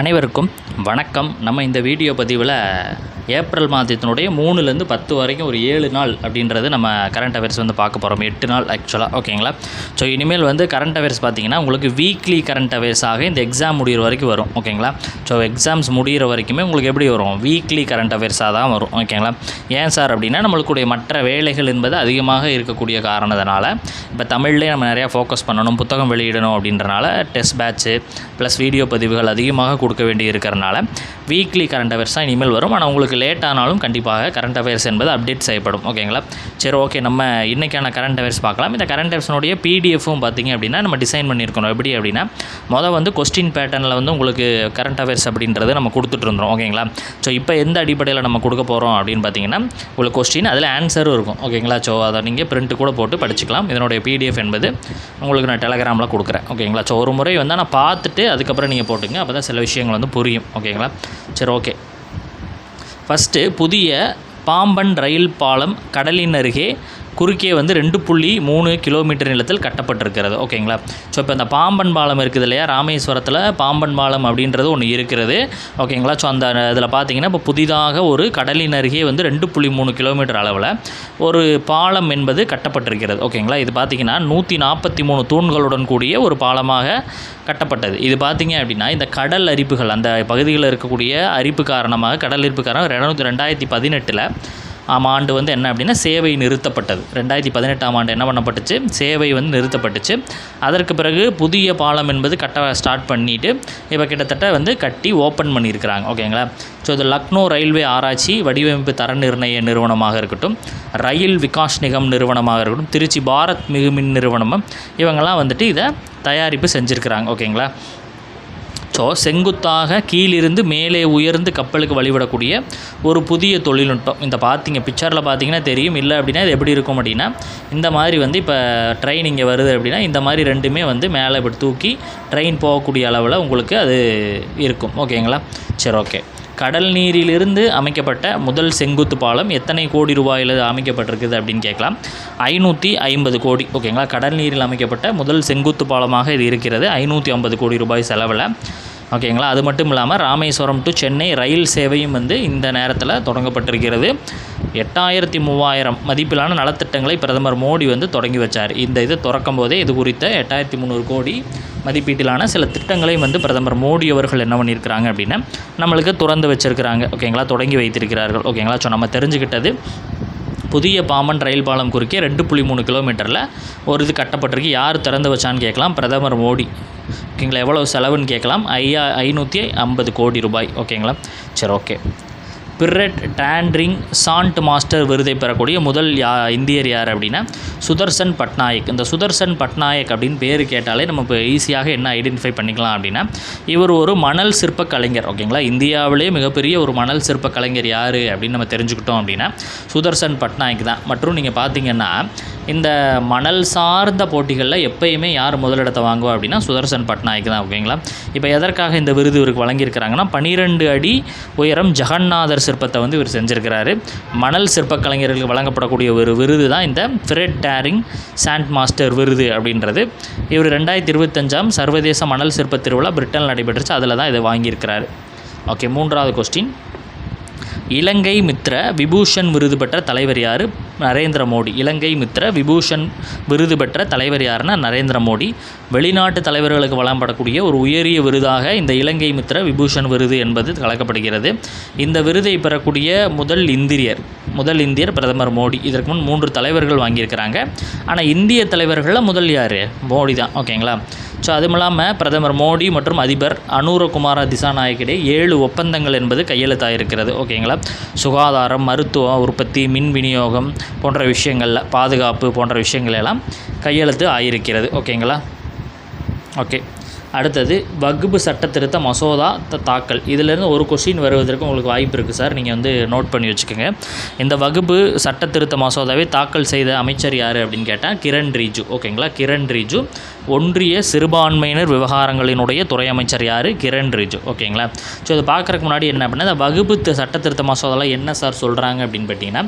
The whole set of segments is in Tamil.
அனைவருக்கும் வணக்கம். நம்ம இந்த வீடியோ பதிவில் ஏப்ரல் மாதத்தினுடைய 3லேருந்து 10 வரைக்கும் ஒரு 7 நாள் அப்படின்றது நம்ம கரண்ட் அஃபேர்ஸ் பார்க்க போகிறோம். 8 நாள் ஆக்சுவலாக, ஓகேங்களா? ஸோ இனிமேல் கரண்ட் அஃபேர்ஸ் பார்த்திங்கன்னா உங்களுக்கு வீக்லி கரண்ட் அஃபேர்ஸாக இந்த எக்ஸாம் முடிகிற வரைக்கும் வரும், ஓகேங்களா? ஸோ எக்ஸாம்ஸ் முடிகிற வரைக்குமே உங்களுக்கு எப்படி வரும்? வீக்லி கரண்ட் அஃபேர்ஸாக தான் வரும், ஓகேங்களா? ஏன் சார் அப்படின்னா நம்மளுடைய மற்ற வேலைகள் என்பது அதிகமாக இருக்கக்கூடிய காரணத்தினால இப்போ தமிழ்லேயே நம்ம நிறையா ஃபோக்கஸ் பண்ணணும், புத்தகம் வெளியிடணும் அப்படின்றனால டெஸ்ட் பேட்ச்சு ப்ளஸ் வீடியோ பதிவுகள் அதிகமாக கொடுக்க வேண்டி இருக்கிறனால வீக்லி கரண்ட் அஃபேர்ஸ் தான் இனிமேல் வரும். ஆனால் உங்களுக்கு லேட் ஆனாலும் கண்டிப்பாக கரண்ட் அஃபேர்ஸ் என்பது அப்டேட் செய்யப்படும், ஓகேங்களா? சரி, ஓகே. நம்ம இன்றைக்கான கரண்ட் அஃபேர்ஸ் பார்க்கலாம். இந்த கரண்ட் அஃபேர்ஸ்னுடைய பிடிஎஃப்பும் பார்த்திங்க அப்படின்னா நம்ம டிசைன் பண்ணியிருக்கணும். எப்படி அப்படின்னா கொஸ்டின் பேட்டர்னில் உங்களுக்கு கரண்ட் அஃபேர்ஸ் அப்படின்றது நம்ம கொடுத்துட்டு இருந்தோம், ஓகேங்களா? ஸோ இப்போ எந்த அடிப்படையில் நம்ம கொடுக்க போகிறோம் அப்படின்னு பார்த்தீங்கன்னா உங்களுக்கு கொஸ்டின் அதில் ஆன்சரும் இருக்கும், ஓகேங்களா? ஸோ அதை நீங்கள் பிரிண்ட் கூட போட்டு படிச்சுக்கலாம். இதனுடைய பிடிஎஃப் என்பது உங்களுக்கு நான் டெலகிராமில் கொடுக்குறேன், ஓகேங்களா? ஸோ ஒரு முறை நான் பார்த்துட்டு அதுக்கப்புறம் நீங்கள் போட்டுங்க, அப்போ தான் சில விஷயங்கள் புரியும், ஓகேங்களா? சரி, ஓகே. ஃபஸ்ட்டு, புதிய பாம்பன் ரயில் பாலம் கடலின் அருகே குறுக்கே 2.3 கிலோமீட்டர் நிலத்தில் கட்டப்பட்டிருக்கிறது, ஓகேங்களா? ஸோ இப்போ இந்த பாம்பன் பாலம் இருக்குது இல்லையா, ராமேஸ்வரத்தில் பாம்பன் பாலம் அப்படின்றது ஒன்று இருக்கிறது, ஓகேங்களா? ஸோ அந்த இதில் பார்த்தீங்கன்னா இப்போ புதிதாக ஒரு கடலின் அருகே 2.3 கிலோமீட்டர் அளவில் ஒரு பாலம் என்பது கட்டப்பட்டிருக்கிறது, ஓகேங்களா? இது பார்த்திங்கன்னா 143 தூண்களுடன் கூடிய ஒரு பாலமாக கட்டப்பட்டது. இது பார்த்திங்க அப்படின்னா இந்த கடல் அரிப்புகள், அந்த பகுதிகளில் இருக்கக்கூடிய அரிப்பு காரணமாக, கடல் அரிப்பு காரணமாக 2018 ஆண்டு என்ன அப்படின்னா சேவை நிறுத்தப்பட்டது. 2018 ஆண்டு என்ன பண்ணப்பட்டுச்சு? சேவை நிறுத்தப்பட்டுச்சு. அதற்கு பிறகு புதிய பாலம் என்பது கட்ட ஸ்டார்ட் பண்ணிவிட்டு இப்போ கிட்டத்தட்ட கட்டி ஓப்பன் பண்ணியிருக்கிறாங்க, ஓகேங்களா? ஸோ இது லக்னோ ரயில்வே ஆராய்ச்சி வடிவமைப்பு தர நிர்ணய நிறுவனமாக இருக்கட்டும், ரயில் விகாஸ் நிகம் நிறுவனமாக இருக்கட்டும், திருச்சி பாரத் மிகுமின் நிறுவனம், இவங்கெல்லாம் இதை தயாரிப்பு செஞ்சுருக்கிறாங்க, ஓகேங்களா? ஸோ செங்குத்தாக கீழிருந்து மேலே உயர்ந்து கப்பலுக்கு வழிவிடக்கூடிய ஒரு புதிய தொழில்நுட்பம். இந்த பிக்சரில் பார்த்தீங்கன்னா தெரியும். இல்லை அப்படின்னா இது எப்படி இருக்கும் அப்படின்னா இந்த மாதிரி இப்போ ட்ரெயின் இங்கே வருது அப்படின்னா இந்த மாதிரி ரெண்டுமே மேலே இப்படி தூக்கி ட்ரெயின் போகக்கூடிய அளவில் உங்களுக்கு அது இருக்கும், ஓகேங்களா? சரி, ஓகே. கடல் நீரிலிருந்து அமைக்கப்பட்ட முதல் செங்குத்து பாலம் எத்தனை கோடி ரூபாயில் அமைக்கப்பட்டிருக்குது அப்படின்னு கேட்கலாம். 550 கோடி, ஓகேங்களா? கடல் நீரில் அமைக்கப்பட்ட முதல் செங்குத்து பாலமாக இது இருக்கிறது. 550 கோடி ரூபாய் செலவில், ஓகேங்களா? அது மட்டும் இல்லாமல் ராமேஸ்வரம் டு சென்னை ரயில் சேவையும் இந்த நேரத்தில் தொடங்கப்பட்டிருக்கிறது. 8000-3000 மதிப்பிலான நலத்திட்டங்களை பிரதமர் மோடி தொடங்கி வச்சார். இந்த இது திறக்கும் போதே இது குறித்த 8300 கோடி மதிப்பீட்டிலான சில திட்டங்களையும் பிரதமர் மோடி அவர்கள் என்ன பண்ணியிருக்கிறாங்க அப்படின்னா நம்மளுக்கு திறந்து வச்சுருக்கிறாங்க, ஓகேங்களா? தொடங்கி வைத்திருக்கிறார்கள், ஓகேங்களா? ஸோ நம்ம தெரிஞ்சுக்கிட்டது புதிய பாம்பன் ரயில் பாலம் குறுக்கே 2.3 கிலோமீட்டரில் ஒரு இது கட்டப்பட்டிருக்கு. யார் திறந்து வச்சான்னு கேட்கலாம். பிரதமர் மோடி, ஓகேங்களா? எவ்வளோ செலவுன்னு கேட்கலாம். 550 கோடி ரூபாய், ஓகேங்களா? சரி, ஓகே. பிரெட் டாண்ட்ரிங் சாண்ட் மாஸ்டர் விருதை பெறக்கூடிய முதல் இந்தியர் யார் அப்படின்னா சுதர்சன் பட்நாயக். இந்த சுதர்சன் பட்நாயக் அப்படின்னு பேர் கேட்டாலே நம்ம இப்போ ஈஸியாக என்ன ஐடென்டிஃபை பண்ணிக்கலாம் அப்படின்னா இவர் ஒரு மணல் சிற்ப கலைஞர், ஓகேங்களா? இந்தியாவிலே மிகப்பெரிய ஒரு மணல் சிற்ப கலைஞர் யார் அப்படின்னு நம்ம தெரிஞ்சுக்கிட்டோம் அப்படின்னா சுதர்சன் பட்நாயக் தான். மற்றும் நீங்கள் பார்த்தீங்கன்னா இந்த மணல் சார்ந்த போட்டிகளில் எப்பயுமே யார் முதலிடத்தை வாங்குவா அப்படின்னா சுதர்சன் பட்நாயக் தான், ஓகேங்களா? இப்போ எதற்காக இந்த விருது இவருக்கு வழங்கியிருக்கிறாங்கன்னா 12 அடி உயரம் ஜெகநாதர் சிற்பத்தை இவர் செஞ்சுருக்கிறாரு. மணல் சிற்ப கலைஞர்களுக்கு வழங்கப்படக்கூடிய ஒரு விருது தான் இந்த பிரெட் டாண்ட்ரிங் சாண்ட் மாஸ்டர் விருது அப்படின்றது. இவர் 2025 சர்வதேச மணல் சிற்ப திருவிழா பிரிட்டனில் நடைபெற்றுச்சு, அதில் தான் இதை வாங்கியிருக்கிறாரு. ஓகே, 3வது கொஸ்டின். இலங்கை மித்ர விபூஷன் விருது பெற்ற தலைவர் யார்? நரேந்திர மோடி. இலங்கை மித்ர விபூஷன் விருது பெற்ற தலைவர் யாருன்னா நரேந்திர மோடி. வெளிநாட்டு தலைவர்களுக்கு வழங்கப்படக்கூடிய ஒரு உயரிய விருதாக இந்த இலங்கை மித்ர விபூஷன் விருது என்பது கலக்கப்படுகிறது. இந்த விருதை பெறக்கூடிய முதல் இந்தியர் பிரதமர் மோடி. இதற்கு முன் 3 தலைவர்கள் வாங்கியிருக்கிறாங்க. ஆனால் இந்திய தலைவர்களில் முதல் யார்? மோடி தான், ஓகேங்களா? ஸோ அதுவும் இல்லாமல் பிரதமர் மோடி மற்றும் அதிபர் அனுரகுமார திசாநாயக்கிடையே 7 ஒப்பந்தங்கள் என்பது கையெழுத்தாயிருக்கிறது, ஓகேங்களா? சுகாதாரம், மருத்துவ உற்பத்தி, மின் விநியோகம் போன்ற விஷயங்களில், பாதுகாப்பு போன்ற விஷயங்கள் எல்லாம் கையெழுத்து ஆகியிருக்கிறது, ஓகேங்களா? ஓகே. அடுத்தது வகுப்பு சட்ட திருத்த மசோதா தாக்கல். இதிலேருந்து ஒரு கொஸ்டின் வருவதற்கு உங்களுக்கு வாய்ப்பு இருக்குது சார், நீங்கள் நோட் பண்ணி வச்சுக்கோங்க. இந்த வகுப்பு சட்ட திருத்த மசோதாவை தாக்கல் செய்த அமைச்சர் யார் அப்படின்னு கேட்டால் கிரண் ரிஜிஜு, ஓகேங்களா? கிரண் ரிஜிஜு. ஒன்றிய சிறுபான்மையினர் விவகாரங்களினுடைய துறை அமைச்சர் யார்? கிரண் ரிஜிஜு, ஓகேங்களா? ஸோ இதை பார்க்குறதுக்கு முன்னாடி என்ன அப்படின்னா இந்த வகுப்பு சட்ட திருத்த மசோதாவில் என்ன சார் சொல்கிறாங்க அப்படின்னு பார்த்தீங்கன்னா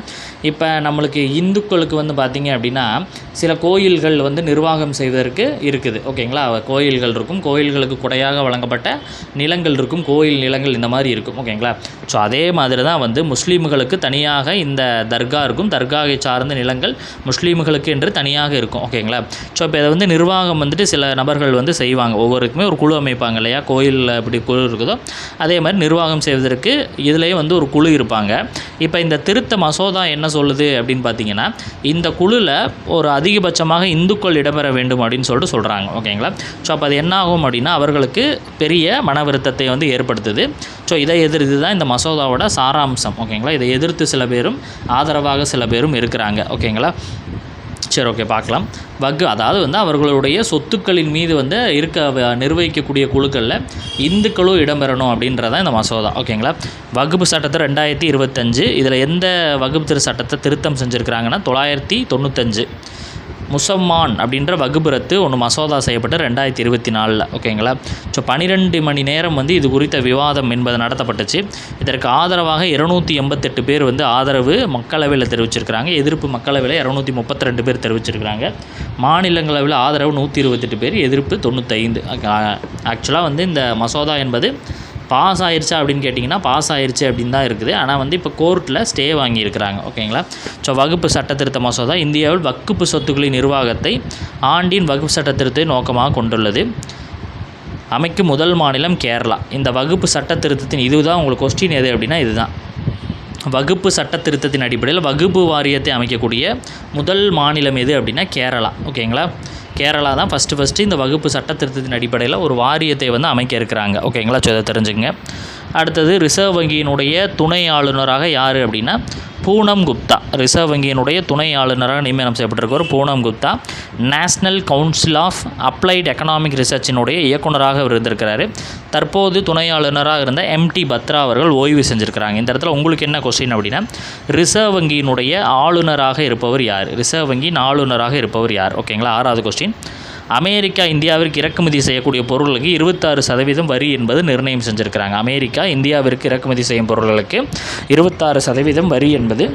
இப்போ நம்மளுக்கு இந்துக்களுக்கு பார்த்திங்க அப்படின்னா சில கோயில்கள் நிர்வாகம் செய்வதற்கு இருக்குது, ஓகேங்களா? கோயில்கள் இருக்கும், கோயில்களுக்கு கொடையாக வழங்கப்பட்ட நிலங்கள் இருக்கும், கோயில் நிலங்கள் இந்த மாதிரி இருக்கும். ஓகேங்களா. ஸோ அதே மாதிரி தான் வந்து முஸ்லீம்களுக்கு தனியாக இந்த தர்கா இருக்கும், தர்காவை சார்ந்த நிலங்கள் முஸ்லீம்களுக்கு என்று தனியாக இருக்கும். ஓகேங்களா. ஸோ இப்போ இதை வந்து நிர்வாகம் வந்துட்டு சில நபர்கள் வந்து செய்வாங்க, ஒவ்வொருக்குமே ஒரு குழு அமைப்பாங்க இல்லையா, கோயிலில் எப்படி குழு இருக்குதோ அதே மாதிரி நிர்வாகம் செய்வதற்கு இதுலேயும் வந்து ஒரு குழு இருப்பாங்க. இப்போ இந்த திருத்த மசோதா என்ன சொல்லுது அப்படின்னு பார்த்தீங்கன்னா, இந்த குழுவில் ஒரு அதிகபட்சமாக இந்துக்கள் இடம்பெற வேண்டும் அப்படின்னு சொல்லிட்டு சொல்கிறாங்க. ஓகேங்களா. ஸோ அப்போ அது என்ன ஆகும் அப்படின்னா, அவர்களுக்கு பெரிய மன வருத்தத்தை வந்து ஏற்படுத்துது. ஸோ இதை எதிர்த்து தான் இந்த மசோதாவோட சாராம்சம். ஓகேங்களா. இதை எதிர்த்து சில பேரும் ஆதரவாக சில பேரும் இருக்கிறாங்க. ஓகேங்களா. சரி, ஓகே, பார்க்கலாம். அதாவது வந்து அவர்களுடைய சொத்துக்களின் மீது வந்து நிர்வகிக்கக்கூடிய குழுக்களில் இந்துக்களும் இடம்பெறணும் அப்படின்றதான் இந்த மசோதா. ஓகேங்களா. வகுப்பு சட்டத்தை 2025 இதில் எந்த வகுப்பு சட்டத்தை திருத்தம் செஞ்சுருக்கிறாங்கன்னா 995 முசம்மான் அப்படின்ற வகுப்பு ரத்து ஒன்று மசோதா செய்யப்பட்டு 2024. ஓகேங்களா. ஸோ 12 மணி நேரம் வந்து இது குறித்த விவாதம் என்பது நடத்தப்பட்டுச்சு. இதற்கு ஆதரவாக 288 பேர் வந்து ஆதரவு மக்களவையில் தெரிவிச்சிருக்கிறாங்க, எதிர்ப்பு மக்களவையில் 232 பேர் தெரிவிச்சிருக்கிறாங்க, மாநிலங்களவையில் ஆதரவு 128 பேர், எதிர்ப்பு 95. ஆக்சுவலாக வந்து இந்த மசோதா என்பது பாஸ் ஆயிடுச்சா அப்படின்னு கேட்டிங்கன்னா பாஸ் ஆயிடுச்சு அப்படின்னு தான் இருக்குது. ஆனால் வந்து இப்போ கோர்ட்டில் ஸ்டே வாங்கியிருக்கிறாங்க. ஓகேங்களா. ஸோ வகுப்பு சட்ட திருத்த மசோதா இந்தியாவில் வகுப்பு சொத்துக்களின் நிர்வாகத்தை ஆண்டின் வகுப்பு சட்ட திருத்தத்தை நோக்கமாக கொண்டுள்ளது. அமைக்கும் முதல் மாநிலம் கேரளா. இந்த வகுப்பு சட்ட திருத்தத்தின் இதுதான் உங்களுக்கு கொஸ்டின் எது அப்படின்னா இதுதான். வகுப்பு சட்ட திருத்தத்தின் அடிப்படையில் வகுப்பு வாரியத்தை அமைக்கக்கூடிய முதல் மாநிலம் எது அப்படின்னா கேரளா. ஓகேங்களா. கேரளா தான் ஃபஸ்ட்டு இந்த வகுப்பு சட்ட திருத்தத்தின் அடிப்படையில் ஒரு வாரியத்தை வந்து அமைக்க இருக்கிறாங்க. ஓகேங்களா. ஸோ இதை தெரிஞ்சுங்க. அடுத்தது ரிசர்வ் வங்கியினுடைய துணை ஆளுநராக யார் அப்படின்னா பூனம் குப்தா. ரிசர்வ் வங்கியினுடைய துணை ஆளுநராக நியமனம் செய்யப்பட்டிருக்கிற Poonam Gupta national council of applied economic ரிசர்ச்சினுடைய இயக்குநராக இருந்திருக்கிறாரு. தற்போது துணை ஆளுநராக இருந்த MT பத்ரா அவர்கள் ஓய்வு செஞ்சுருக்கிறாங்க. இந்த இடத்துல உங்களுக்கு என்ன கொஸ்டின் அப்படின்னா, ரிசர்வ் வங்கியினுடைய ஆளுநராக இருப்பவர் யார்? ரிசர்வ் வங்கியின் ஆளுநராக இருப்பவர் யார்? ஓகேங்களா. 6வது கொஸ்டின். அமெரிக்கா இந்தியாவிற்கு இறக்குமதி செய்யக்கூடிய பொருட்களுக்கு 26% வரி என்பது நிர்ணயம் செஞ்சுருக்கிறாங்க. அமெரிக்கா இந்தியாவிற்கு இறக்குமதி செய்யும் பொருட்களுக்கு 26% வரி என்பது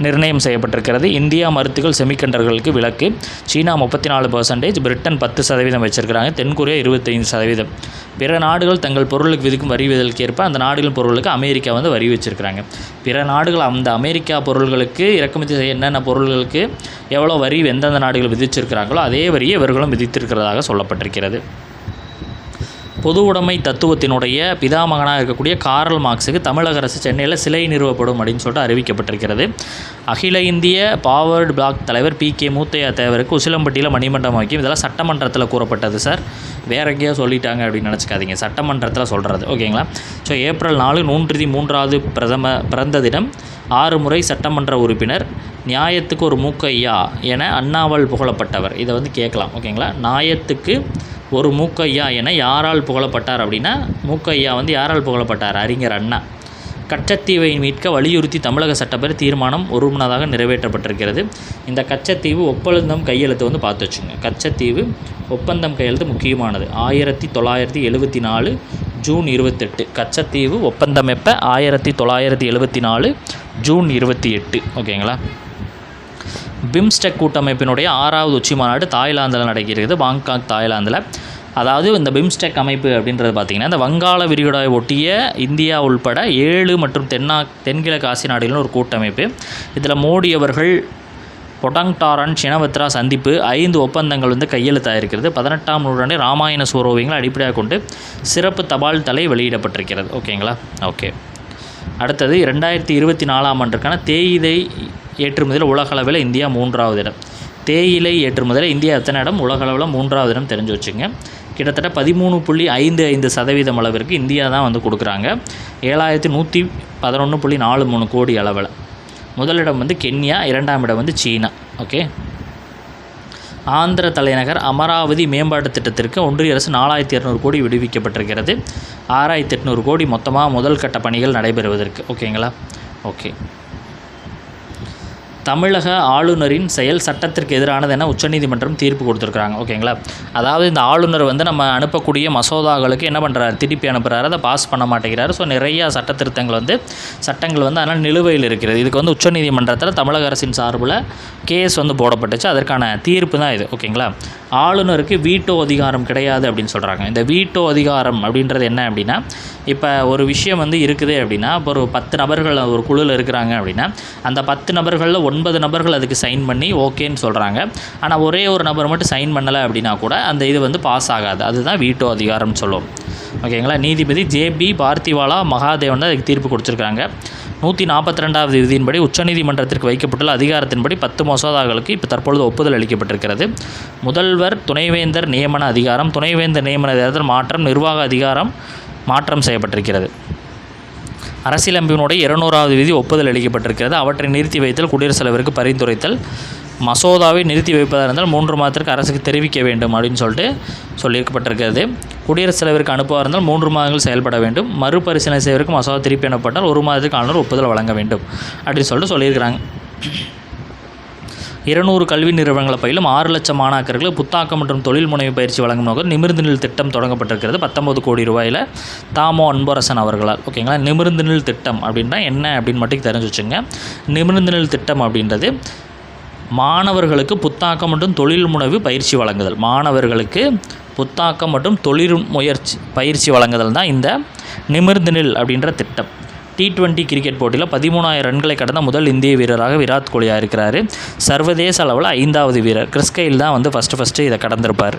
நிர்ணயம் செய்யப்பட்டிருக்கிறது. இந்தியா மருத்துகள் செமிகண்டர்களுக்கு விலக்கு. சீனா 34%, பிரிட்டன் 10% வச்சிருக்கிறாங்க, தென்கொரியா 25%. பிற நாடுகள் தங்கள் பொருளுக்கு விதிக்கும் வரி விதிகளுக்கேற்ப அந்த நாடுகளின் பொருளுக்கு அமெரிக்கா வந்து வரி வச்சிருக்கிறாங்க. பிற நாடுகள் அந்த அமெரிக்கா பொருள்களுக்கு இறக்குமதி செய்ய என்னென்ன பொருள்களுக்கு எவ்வளோ வரி எந்தெந்த நாடுகள் விதிச்சிருக்கிறாங்களோ அதே வரியை இவர்களும் விதித்திருக்கிறதாக சொல்லப்பட்டிருக்கிறது. பொது உடைமை தத்துவத்தினுடைய பிதாமகனாக இருக்கக்கூடிய கார்ல் மார்க்ஸுக்கு தமிழக அரசு சென்னையில் சிலை நிறுவப்படும் அப்படின்னு சொல்லிட்டு அறிவிக்கப்பட்டிருக்கிறது. அகில இந்திய ஃபார்வர்டு பிளாக் தலைவர் PK மூத்தையா தேவருக்கு உசிலம்பட்டியில் மணிமண்டபம் வைக்கும். இதெல்லாம் சட்டமன்றத்தில் கூறப்பட்டது சார், வேற எங்கேயோ சொல்லிட்டாங்க அப்படின்னு நினச்சிக்காதீங்க, சட்டமன்றத்தில் சொல்கிறது. ஓகேங்களா. ஸோ ஏப்ரல் 4 103வது பிறந்த தினம். 6 முறை சட்டமன்ற உறுப்பினர், நியாயத்துக்கு ஒரு மூக்கையா என அண்ணாவால் புகழப்பட்டவர். இதை வந்து கேட்கலாம். ஓகேங்களா. நியாயத்துக்கு ஒரு மூக்கையா என யாரால் புகழப்பட்டார் அப்படின்னா, மூக்கையா வந்து யாரால் புகழப்பட்டார்? அறிஞர் அண்ணா. கச்சத்தீவை மீட்க வலியுறுத்தி தமிழக சட்டப்பேரவை தீர்மானம் ஒருமனதாக நிறைவேற்றப்பட்டிருக்கிறது. இந்த கச்சத்தீவு ஒப்பந்தம் கையெழுத்து வந்து பார்த்து வச்சுங்க. கச்சத்தீவு ஒப்பந்தம் கையெழுத்து முக்கியமானது. 1974 ஜூன் 28. கச்சத்தீவு ஒப்பந்தம் எப்போ? 1974 ஜூன் 28. ஓகேங்களா. பிம்ஸ்டெக் கூட்டமைப்பினுடைய 6வது உச்சி மாநாடு தாய்லாந்தில் நடக்கிறது, பாங்காக் தாய்லாந்தில். அதாவது இந்த பிம்ஸ்டெக் அமைப்பு அப்படின்றது பார்த்திங்கன்னா, இந்த வங்காள விரிகுடாவை ஒட்டிய இந்தியா உள்பட 7 மற்றும் தென்கிழக்கு ஆசிய நாடுகளின் ஒரு கூட்டமைப்பு. இதில் மோடி அவர்கள் பொடாங்டாரன் ஷினவத்ரா சந்திப்பு 5 ஒப்பந்தங்கள் வந்து கையெழுத்தாயிருக்கிறது. 18ஆம் நூற்றாண்டு ராமாயண சூரோவியங்களை அடிப்படையாக கொண்டு சிறப்பு தபால் தலை வெளியிடப்பட்டிருக்கிறது. ஓகேங்களா. ஓகே. அடுத்தது 2024ஆம் ஆண்டுக்கான தேயிலை ஏற்றுமதியில் உலகளவில் இந்தியா 3வது இடம். தேயிலை ஏற்றுமதியில் இந்தியா எத்தனை இடம்? உலகளவில் 3வது இடம் தெரிஞ்சு வச்சுங்க. கிட்டத்தட்ட 13.55% அளவிற்கு இந்தியா தான் வந்து கொடுக்குறாங்க. 7111.43 கோடி அளவில். முதலிடம் வந்து கென்யா, 2ஆம் இடம் வந்து சீனா. ஓகே. ஆந்திர தலைநகர் அமராவதி மேம்பாட்டு திட்டத்திற்கு ஒன்றிய அரசு 4200 கோடி விடுவிக்கப்பட்டிருக்கிறது. 6800 கோடி மொத்தமாக முதல் கட்ட பணிகள் நடைபெறுவதற்கு. ஓகேங்களா. ஓகே. தமிழக ஆளுநரின் செயல் சட்டத்திற்கு எதிரானது என உச்சநீதிமன்றம் தீர்ப்பு கொடுத்துருக்குறாங்க. ஓகேங்களா, அதாவது இந்த ஆளுநர் வந்து நம்ம அனுப்பக்கூடிய மசோதாக்களுக்கு என்ன பண்ணுறாரு, திருப்பி அனுப்புகிறாரு, அதை பாஸ் பண்ண மாட்டேங்கிறாரு. ஸோ நிறையா சட்டங்கள் வந்து அதனால் நிலுவையில் இருக்கிறது. இதுக்கு வந்து உச்சநீதிமன்றத்தில் தமிழக அரசின் சார்பில் கேஸ் வந்து போடப்பட்டுச்சு. அதற்கான தீர்ப்பு தான் இது. ஓகேங்களா, ஆளுநருக்கு வீட்டோ அதிகாரம் கிடையாது அப்படின்னு சொல்கிறாங்க. இந்த வீட்டோ அதிகாரம் அப்படின்றது என்ன அப்படின்னா, இப்போ ஒரு விஷயம் வந்து இருக்குது அப்படின்னா, இப்போ ஒரு 10 நபர்கள் ஒரு குழுவில் இருக்கிறாங்க அப்படின்னா, அந்த 10 நபர்களில் 9 நபர்கள் அதுக்கு சைன் பண்ணி ஓகேன்னு சொல்கிறாங்க. ஆனால் ஒரே ஒரு நபர் மட்டும் சைன் பண்ணலை அப்படின்னா கூட அந்த இது வந்து பாஸ் ஆகாது. அதுதான் வீட்டோ அதிகாரம்னு சொல்லுவோம். ஓகேங்களா, நீதிபதி ஜே.பி. பார்த்திவாலா மகாதேவன் தான் அதுக்கு தீர்ப்பு கொடுத்துருக்காங்க. 142வது விதியின்படி உச்சநீதிமன்றத்திற்கு வைக்கப்பட்டுள்ள அதிகாரத்தின்படி 10 மசோதாக்களுக்கு இப்போ தற்பொழுது ஒப்புதல் அளிக்கப்பட்டிருக்கிறது. முதல்வர் துணைவேந்தர் நியமன அதிகாரம், துணைவேந்தர் நியமன அதிகாரத்தில் மாற்றம், நிர்வாக அதிகாரம் மாற்றம் செய்யப்பட்டிருக்கிறது. அரசியலமைப்பினுடைய 200வது விதி ஒப்புதல் அளிக்கப்பட்டிருக்கிறது. அவற்றை நிறுத்தி வைத்தல், குடியரசுத் தலைவருக்கு பரிந்துரைத்தல், மசோதாவை நிறுத்தி வைப்பதாக இருந்தால் 3 மாதத்திற்கு அரசுக்கு தெரிவிக்க வேண்டும் அப்படின்னு சொல்லியிருக்கப்பட்டிருக்கிறது. குடியரசுத் தலைவருக்கு அனுப்புவதாக இருந்தால் 3 மாதங்கள் செயல்பட வேண்டும். மறுபரிசீலனை செய்வதற்கு மசோதா திருப்பி அனுப்பப்பட்டால் 1 மாதத்துக்கு ஆளுநர் ஒப்புதல் வழங்க வேண்டும் அப்படின்னு சொல்லியிருக்கிறாங்க. 200 கல்வி நிறுவனங்களை பயிலும் 6 லட்சம் மாணாக்கர்களுக்கு புத்தாக்கம் மற்றும் தொழில் முனைவு பயிற்சி வழங்கும் நோக்கம் நிமிர்ந்து நில் திட்டம் தொடங்கப்பட்டிருக்கிறது. 19 கோடி ரூபாயில் தாமோ அன்பரசன் அவர்களால். ஓகேங்களா, நிமிர்ந்து நில் திட்டம் அப்படின்னா என்ன அப்படின்னு மட்டும் தெரிஞ்சு வச்சுங்க. நிமிர்ந்து நில் திட்டம் அப்படின்றது மாணவர்களுக்கு புத்தாக்கம் மற்றும் தொழில் முனைவு பயிற்சி வழங்குதல். மாணவர்களுக்கு புத்தாக்கம் மற்றும் தொழில் பயிற்சி வழங்குதல் தான் இந்த நிமிர்ந்து நில் அப்படின்ற திட்டம். T20 கிரிக்கெட் போட்டியில் 13,000 ரன்களை கடந்த முதல் இந்திய வீரராக விராட் கோலியாக இருக்கிறார். சர்வதேச அளவில் 5வது வீரர். கிறிஸ் கெயில் தான் வந்து ஃபஸ்ட்டு இதை கடந்திருப்பார்.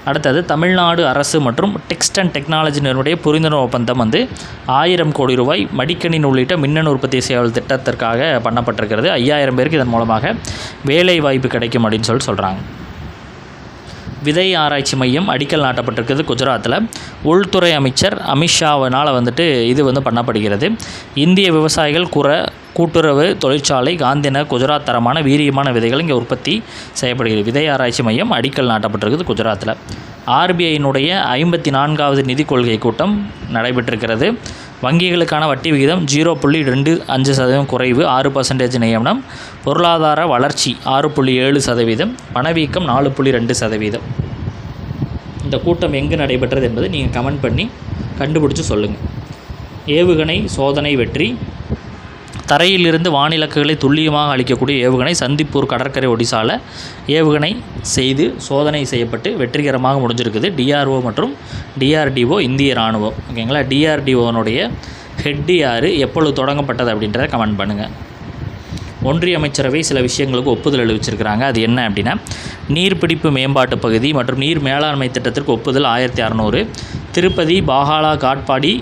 அடுத்தது தமிழ்நாடு அரசு மற்றும் டெக்ஸ்ட் அண்ட் டெக்னாலஜி நிறுவனுடைய புரிந்துணர்வு ஒப்பந்தம் வந்து 1000 கோடி ரூபாய் மடிக்கணினி உள்ளிட்ட மின்னணு உற்பத்தி செய்வல் திட்டத்திற்காக பண்ணப்பட்டிருக்கிறது. 5000 பேருக்கு இதன் மூலமாக வேலை வாய்ப்பு கிடைக்கும் அப்படின்னு சொல்கிறாங்க. விதை ஆராய்ச்சி மையம் அடிக்கல் நாட்டப்பட்டிருக்கிறது குஜராத்தில். உள்துறை அமைச்சர் அமித்ஷாவினால் வந்துட்டு இது வந்து பண்ணப்படுகிறது. இந்திய விவசாயிகள் கூட்டுறவு தொழிற்சாலை காந்திநகர் குஜராத் தரமான வீரியமான விதைகள் இங்கே உற்பத்தி செய்யப்படுகிறது. விதை ஆராய்ச்சி மையம் அடிக்கல் நாட்டப்பட்டிருக்குது குஜராத்தில். RBIயினுடைய 54வது நிதி கொள்கை கூட்டம் நடைபெற்றிருக்கிறது. வங்கிகளுக்கான வட்டி விகிதம் 0.25% குறைவு, 6% நியமனம். பொருளாதார வளர்ச்சி 6.7%, பணவீக்கம் 4.2%. இந்த கூட்டம் எங்கு நடைபெற்றது என்பதை நீங்கள் கமெண்ட் பண்ணி கண்டுபிடிச்சி சொல்லுங்கள். ஏவுகணை சோதனை வெற்றி. தரையிலிருந்து வானிலக்குகளை துல்லியமாக அளிக்கக்கூடிய ஏவுகணை சந்திப்பூர் கடற்கரை ஒடிசால ஏவுகணை செய்து சோதனை செய்யப்பட்டு வெற்றிகரமாக முடிஞ்சிருக்குது. DRO மற்றும் DRDO இந்திய இராணுவம். ஓகேங்களா, DRDOனுடைய ஹெட் யார், எப்பொழுது தொடங்கப்பட்டது அப்படின்றத கமெண்ட் பண்ணுங்கள். ஒன்றிய அமைச்சரவை சில விஷயங்களுக்கு ஒப்புதல் அளிச்சிருக்கிறாங்க. அது என்ன அப்படின்னா, நீர்பிடிப்பு மேம்பாட்டு பகுதி மற்றும் நீர் மேலாண்மை திட்டத்திற்கு ஒப்புதல் 1600. திருப்பதி பாகாலா காட்பாடி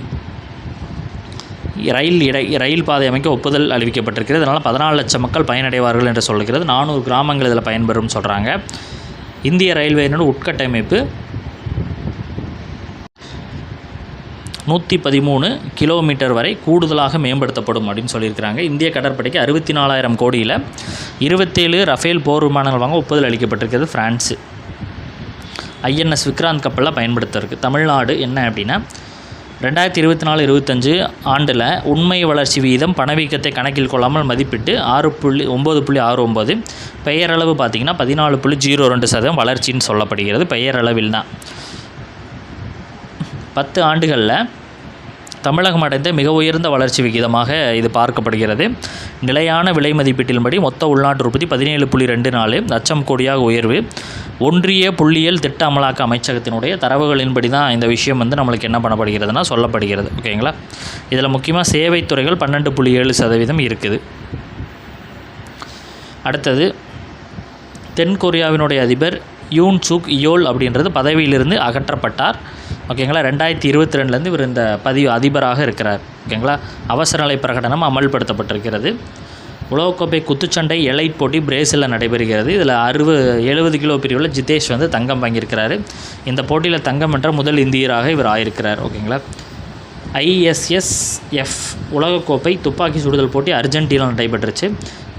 ரயில் பாதை அமைக்க ஒப்புதல் அறிவிக்கப்பட்டிருக்கிறது. அதனால் 14 லட்சம் மக்கள் பயனடைவார்கள் என்று சொல்கிறது. 400 கிராமங்கள் இதில் பயன்பெறும் சொல்கிறாங்க. இந்திய ரயில்வேயினோட உட்கட்டமைப்பு 113 கிலோமீட்டர் வரை கூடுதலாக மேம்படுத்தப்படும் அப்படின்னு சொல்லியிருக்கிறாங்க. இந்திய கடற்படைக்கு 64,000 கோடியில் 27 ரஃபேல் போர் விமானங்கள் வாங்க ஒப்புதல் அளிக்கப்பட்டிருக்கிறது ஃப்ரான்ஸு. INS விக்ராந்த் கப்பலில் பயன்படுத்திருக்கு. தமிழ்நாடு என்ன அப்படின்னா, 2024-25 ஆண்டில் உண்மை வளர்ச்சி வீதம் பணவீக்கத்தை கணக்கில் கொள்ளாமல் மதிப்பிட்டு 9.69. பெயரளவு பார்த்திங்கன்னா 14.02% வளர்ச்சின்னு சொல்லப்படுகிறது. பெயரளவில் தான் 10 ஆண்டுகளில் தமிழகம் அடைந்த மிக உயர்ந்த வளர்ச்சி விகிதமாக இது பார்க்கப்படுகிறது. நிலையான விலை மதிப்பீட்டின்படி மொத்த உள்நாட்டு உற்பத்தி 17.24 லட்சம் கோடியாக உயர்வு. ஒன்றிய புள்ளியியல் திட்ட அமலாக்க அமைச்சகத்தினுடைய தரவுகளின்படி தான் இந்த விஷயம் வந்து நம்மளுக்கு என்ன பண்ணப்படுகிறதுனா சொல்லப்படுகிறது. ஓகேங்களா, இதில் முக்கியமாக சேவைத்துறைகள் 12.7% இருக்குது. அடுத்தது, தென்கொரியாவினுடைய அதிபர் யூன் சுக் இயோல் அப்படின்றது பதவியிலிருந்து அகற்றப்பட்டார். ஓகேங்களா, 2022 இவர் இந்த அதிபராக இருக்கிறார். ஓகேங்களா, அவசரநிலை பிரகடனம் அமல்படுத்தப்பட்டிருக்கிறது. உலகக்கோப்பை குத்துச்சண்டை எலைட் போட்டி பிரேசிலில் நடைபெறுகிறது. இதில் 70 கிலோ பிரிவில் ஜிதேஷ் வந்து தங்கம் வாங்கியிருக்கிறாரு. இந்த போட்டியில் தங்கம் வென்ற முதல் இந்தியராக இவர் ஆயிருக்கிறார். ஓகேங்களா, ISSF உலகக்கோப்பை துப்பாக்கி சுடுதல் போட்டி அர்ஜென்டினாவில் நடைபெற்றுச்சு.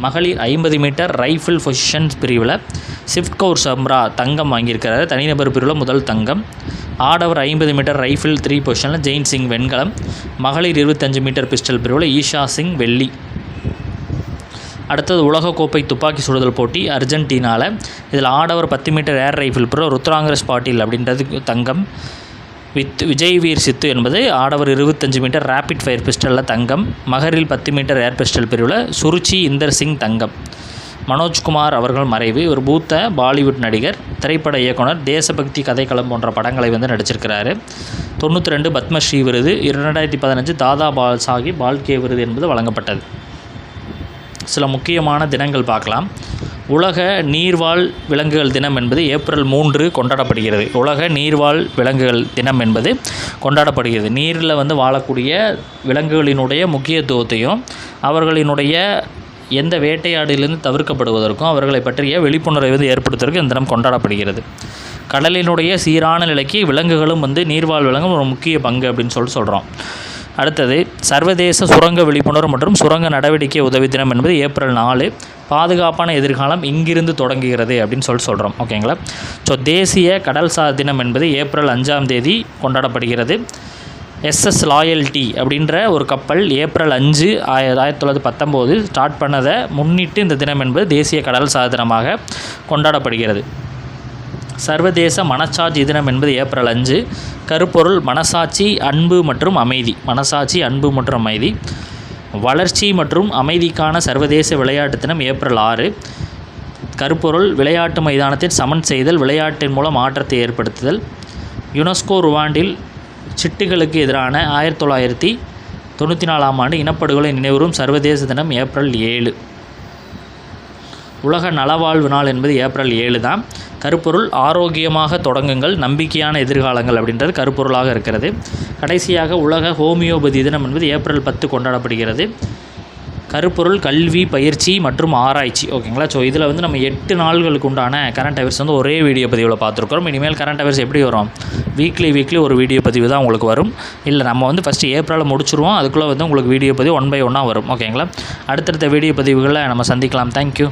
மகளிர் 50 மீட்டர் ரைஃபிள் பொசிஷன்ஸ் பிரிவில் சிவ்கௌர் சம்ரா தங்கம் வாங்கியிருக்கிறாரு. தனிநபர் பிரிவில் முதல் தங்கம். ஆடவர் 50 மீட்டர் ரைஃபிள் 3 பொசிஷனில் ஜெயின் சிங் வெண்கலம். மகளிர் 25 மீட்டர் பிஸ்டல் பிரிவில் ஈஷா சிங் வெள்ளி. அடுத்தது உலகக்கோப்பை துப்பாக்கி சுடுதல் போட்டி அர்ஜென்டினாவில். இதில் ஆடவர் 10 மீட்டர் ஏர் ரைஃபிள் ப்ரோ ருத்ராங்கரஸ் பாட்டீல் அப்படின்றது தங்கம். விஜய்வீர் சித்து என்பது ஆடவர் 25 மீட்டர் ரேபிட் ஃபயர் பிஸ்டலில் தங்கம். மகளிர் 10 மீட்டர் ஏர் பிஸ்டல் பிரிவில் சுருச்சி இந்தர் சிங் தங்கம். மனோஜ்குமார் அவர்கள் மறைவு. ஒரு மூத்த பாலிவுட் நடிகர், திரைப்பட இயக்குனர், தேசபக்தி கதைக்களம் போன்ற படங்களை நடிச்சிருக்கிறாரு. 92 பத்மஸ்ரீ விருது. 2015 தாதா சாஹிப் பால்கே விருது என்பது வழங்கப்பட்டது. சில முக்கியமான தினங்கள் பார்க்கலாம். உலக நீர்வாழ் விலங்குகள் தினம் என்பது ஏப்ரல் 3 கொண்டாடப்படுகிறது. உலக நீர்வாழ் விலங்குகள் தினம் என்பது கொண்டாடப்படுகிறது. நீரில் வாழக்கூடிய விலங்குகளினுடைய முக்கியத்துவத்தையும் அவர்களினுடைய எந்த வேட்டையாடிலிருந்து தவிர்க்கப்படுவதற்கும் அவர்களை பற்றிய விழிப்புணர்வை ஏற்படுத்துவதற்கு இந்த தினம் கொண்டாடப்படுகிறது. கடலினுடைய சீரான நிலைக்கு விலங்குகளும் நீர்வாழ் விலங்கும் ஒரு முக்கிய பங்கு அப்படின்னு சொல்கிறோம். அடுத்தது சர்வதேச சுரங்க விழிப்புணர்வு மற்றும் சுரங்க நடவடிக்கை உதவி தினம் என்பது ஏப்ரல் 4. பாதுகாப்பான எதிர்காலம் இங்கிருந்து தொடங்குகிறது அப்படின்னு சொல்கிறோம். ஓகேங்களா. ஸோ தேசிய கடல்சார் தினம் என்பது ஏப்ரல் 5 கொண்டாடப்படுகிறது. SS லாயல்ட்டி அப்படின்ற ஒரு கப்பல் ஏப்ரல் 5, 1919 ஸ்டார்ட் பண்ணதை முன்னிட்டு இந்த தினம் என்பது தேசிய கடல்சார் தினமாக கொண்டாடப்படுகிறது. சர்வதேச மனசாட்சி தினம் என்பது ஏப்ரல் 5. கருப்பொருள் மனசாட்சி, அன்பு மற்றும் அமைதி. மனசாட்சி, அன்பு மற்றும் அமைதி. வளர்ச்சி மற்றும் அமைதிக்கான சர்வதேச விளையாட்டு தினம் ஏப்ரல் 6. கருப்பொருள் விளையாட்டு மைதானத்தில் சமன் செய்தல், விளையாட்டின் மூலம் மாற்றத்தை ஏற்படுத்துதல். யுனெஸ்கோ ருவாண்டில் சிட்டுகளுக்கு எதிரான 1994 இனப்படுகொலை நினைவுறும் சர்வதேச தினம் ஏப்ரல் 7. உலக நலவாழ்வு நாள் என்பது ஏப்ரல் 7 தான். கருப்பொருள் ஆரோக்கியமாக தொடங்குங்கள், நம்பிக்கையான எதிர்காலங்கள் அப்படின்றது கருப்பொருளாக இருக்கிறது. கடைசியாக உலக ஹோமியோபதி தினம் என்பது ஏப்ரல் 10 கொண்டாடப்படுகிறது. கருப்பொருள் கல்வி, பயிற்சி மற்றும் ஆராய்ச்சி. ஓகேங்களா. ஸோ இதில் நம்ம 8 நாள்களுக்கு உண்டான கரண்ட் அஃபேர்ஸ் ஒரே வீடியோ பதிவில் பார்த்துருக்குறோம். இனிமேல் கரண்ட் அஃபேர்ஸ் எப்படி வரும்? வீக்லி ஒரு வீடியோ பதிவு தான் உங்களுக்கு வரும். இல்லை நம்ம ஃபஸ்ட்டு ஏப்ரலில் முடிச்சுருவோம். அதுக்குள்ளே உங்களுக்கு வீடியோ பதிவு 1 by 1 வரும். ஓகேங்களா. அடுத்தடுத்த வீடியோ பதிவுகளில் நம்ம சந்திக்கலாம். தேங்க்யூ.